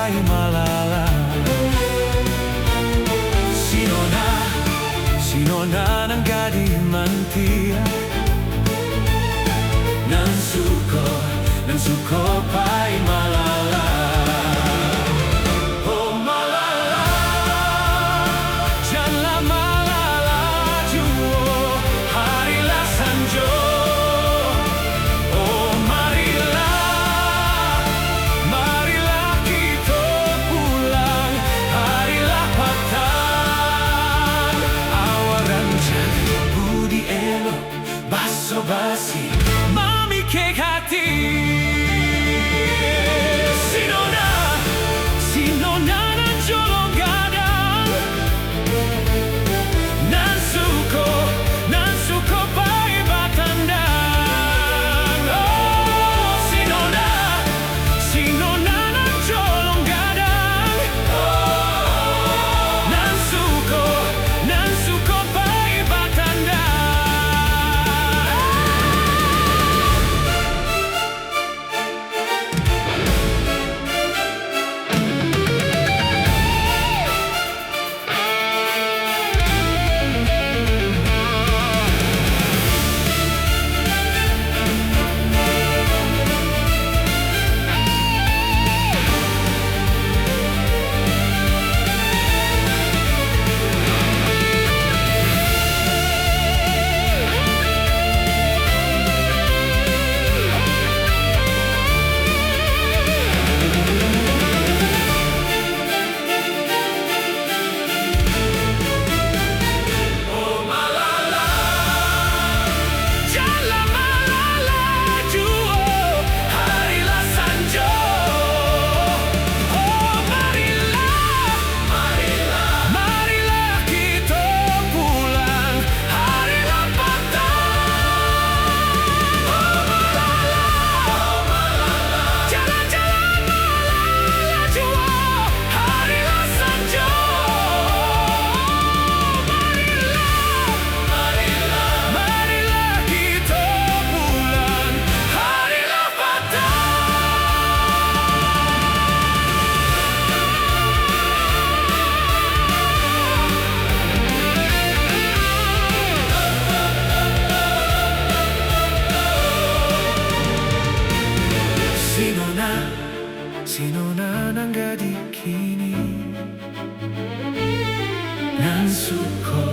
pai malala. Sinona ng gadi mantia. Nan suko pai malala. Oh malala, janganlah malala juo, harilah sanjo. Oh marilah kita pulang, harilah patang. Awaran jadi budi elo, baso basi, mami kek hati. Sinona na jolong gadang. Nan suko pai batandang. Oh Sinona na jolong gadang. Nan suko pai batandang. Sinona ng gadi kini. Nan suko